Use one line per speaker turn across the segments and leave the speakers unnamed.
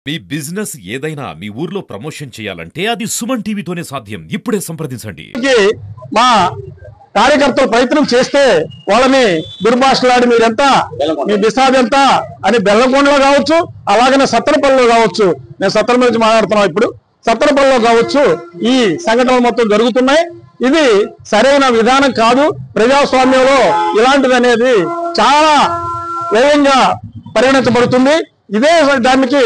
మీ business ఏదైనా మీ ఊర్లో promotion చేయాలంటే అది సుమన్ టీవీతోనే సాధ్యం. ఇప్పుడే సంప్రదించండి.
మా కార్యకర్తలు ప్రయత్నం చేస్తే వాళ్ళని దుర్భాషలాడి మీరెంత మీ బిసాబ్ ఎంత అని బెల్లంకొండలో కావచ్చు, అలాగనే సత్తెనపల్లిలో కావచ్చు. నేను సత్తెనపల్లి నుంచి మాట్లాడుతున్నాం. ఇప్పుడు సత్తెనపల్లిలో కావచ్చు ఈ సంఘటనలు మొత్తం జరుగుతున్నాయి. ఇది సరైన విధానం కాదు. ప్రజాస్వామ్యంలో ఇలాంటిది అనేది చాలా వేగంగా పరిగణించబడుతుంది. ఇదే దానికి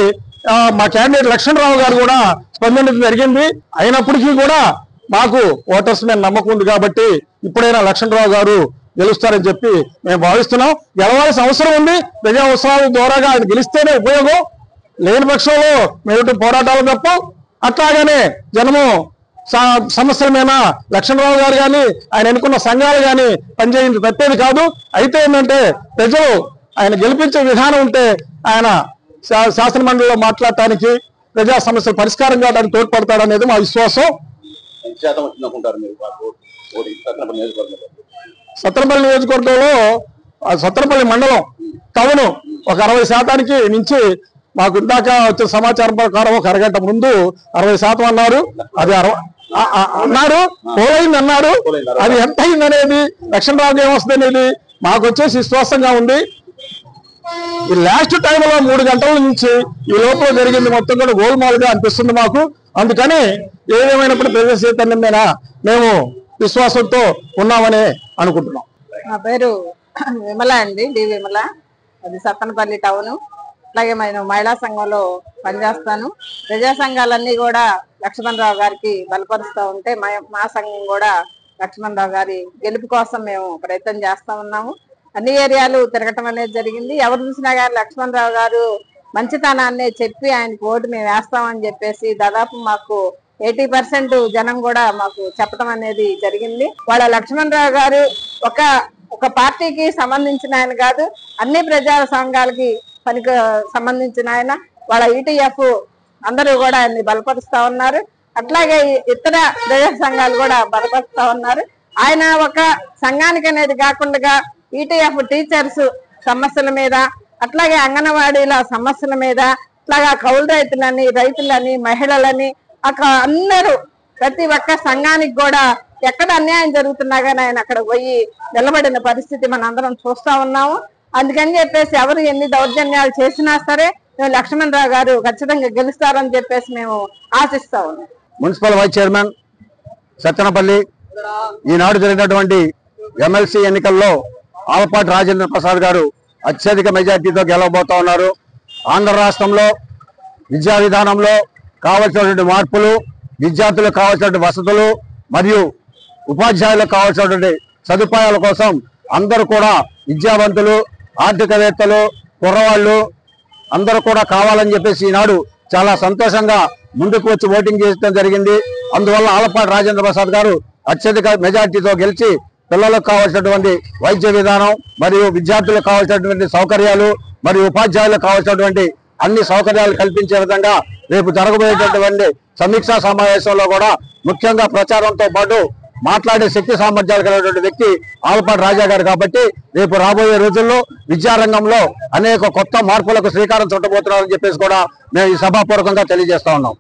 మా క్యాండిడేట్ లక్ష్మణరావు గారు కూడా స్పందించడం జరిగింది. అయినప్పటికీ కూడా మాకు ఓటర్స్ మీద నమ్మకం ఉంది కాబట్టి ఇప్పుడైనా లక్ష్మణరావు గారు గెలుస్తారని చెప్పి మేము భావిస్తున్నాం. గెలవాల్సిన అవసరం ఉంది. ప్రజా ఉత్సవాల ద్వారాగా ఆయన గెలిస్తేనే ఉపయోగం. లేని పక్షంలో మేము పోరాటాలు తప్ప. అట్లాగనే జనము సమస్యల మీద లక్ష్మణరావు గారు కానీ ఆయన ఎన్నుకున్న సంఘాలు కానీ పనిచేయింది తప్పేది కాదు. అయితే ఏంటంటే ప్రజలు ఆయన గెలిపించే విధానం ఉంటే ఆయన శాసనమండలిలో మాట్లాడటానికి ప్రజా సమస్యలు పరిష్కారం కావడానికి తోడ్పడతాడనేది మా విశ్వాసం. సత్తెనపల్లి నియోజకవర్గంలో సత్తెనపల్లి మండలం టౌన్ ఒక 60% నుంచి మాకు ఇందాక వచ్చిన సమాచారం ప్రకారం ఒక అరగంట ముందు 60% అన్నారు. అది అన్నారు పోలైంది అన్నారు. అది ఎంత అయింది అనేది లక్ష్మణరావుకి ఏమొస్తుంది అనేది మాకు వచ్చేసి విశ్వాసంగా ఉంది. ఈ లాస్ట్ టైంలో 3 గంటల నుంచి ఈ లోపల జరిగింది మొత్తం కూడా గోల్మాల్గా అనిపిస్తుంది మాకు. అందుకని ఏదేమైనప్పుడు ప్రజా చైతన్యం మీద మేము విశ్వాసంతో ఉన్నామని అనుకుంటున్నాం.
నా పేరు విమల అండి, డి విమల. అది సత్తెనపల్లి టౌన్. అలాగే నేను మహిళా సంఘంలో పనిచేస్తాను. ప్రజా సంఘాలన్నీ కూడా లక్ష్మణరావు గారికి బలపరుస్తూ ఉంటే మా సంఘం కూడా లక్ష్మణరావు గారి గెలుపు కోసం మేము ప్రయత్నం చేస్తా ఉన్నాము. అన్ని ఏరియాలు తిరగటం అనేది జరిగింది. ఎవరు చూసినా కానీ లక్ష్మణరావు గారు మంచితనాన్ని చెప్పి ఆయనకు ఓటు మేము వేస్తామని చెప్పేసి దాదాపు మాకు 80% జనం కూడా మాకు చెప్పడం అనేది జరిగింది. వాళ్ళ లక్ష్మణరావు గారు ఒక పార్టీకి సంబంధించిన ఆయన కాదు, అన్ని ప్రజా సంఘాలకి సంబంధించిన ఆయన. వాళ్ళ ఈటీఎఫ్ అందరూ కూడా ఆయన్ని బలపరుస్తా ఉన్నారు. అట్లాగే ఇతర ప్రజా సంఘాలు కూడా బలపరుస్తా ఉన్నారు. ఆయన ఒక సంఘానికి అనేది కాకుండా ఈటీఎఫ్ టీచర్స్ సమస్యల మీద, అట్లాగే అంగన్వాడీల సమస్యల మీద, అట్లాగా కౌలు రైతులని మహిళలని అందరూ ప్రతి ఒక్క సంఘానికి కూడా ఎక్కడ అన్యాయం జరుగుతున్నా కానీ ఆయన అక్కడ పోయి నిలబడిన పరిస్థితి మన అందరం చూస్తా ఉన్నాము. అందుకని చెప్పేసి ఎవరు ఎన్ని దౌర్జన్యాలు చేసినా సరే మేము లక్ష్మణరావు గారు ఖచ్చితంగా గెలుస్తారని చెప్పేసి మేము ఆశిస్తా ఉన్నాం.
మున్సిపల్ వైస్ చైర్మన్ సత్తెనపల్లి ఈనాడు జరిగినటువంటి ఎమ్మెల్సీ ఎన్నికల్లో ఆలపాటి రాజేంద్ర ప్రసాద్ గారు అత్యధిక మెజార్టీతో గెలవబోతా ఉన్నారు. ఆంధ్ర రాష్ట్రంలో విద్యా విధానంలో కావాల్సినటువంటి మార్పులు, విద్యార్థులకు కావాల్సినటువంటి వసతులు మరియు ఉపాధ్యాయులకు కావాల్సినటువంటి సదుపాయాల కోసం అందరూ కూడా విద్యావంతులు, ఆర్థికవేత్తలు, కుర్రవాళ్ళు అందరూ కూడా కావాలని చెప్పేసి ఈనాడు చాలా సంతోషంగా ముందుకు వచ్చి ఓటింగ్ చేయడం జరిగింది. అందువల్ల ఆలపాటి రాజేంద్ర ప్రసాద్ గారు అత్యధిక మెజార్టీతో గెలిచి పిల్లలకు కావాల్సినటువంటి వైద్య విధానం మరియు విద్యార్థులకు కావాల్సినటువంటి సౌకర్యాలు మరియు ఉపాధ్యాయులకు కావాల్సినటువంటి అన్ని సౌకర్యాలు కల్పించే విధంగా రేపు జరగబోయేటటువంటి సమీక్షా సమావేశంలో కూడా ముఖ్యంగా ప్రచారంతో పాటు మాట్లాడే శక్తి సామర్థ్యాలు కలిగినటువంటి వ్యక్తి ఆలపాటి రాజా గారు కాబట్టి రేపు రాబోయే రోజుల్లో విద్యారంగంలో అనేక కొత్త మార్పులకు శ్రీకారం చుట్టబోతున్నారని చెప్పేసి కూడా మేము ఈ సభాపూర్వకంగా తెలియజేస్తా ఉన్నాం.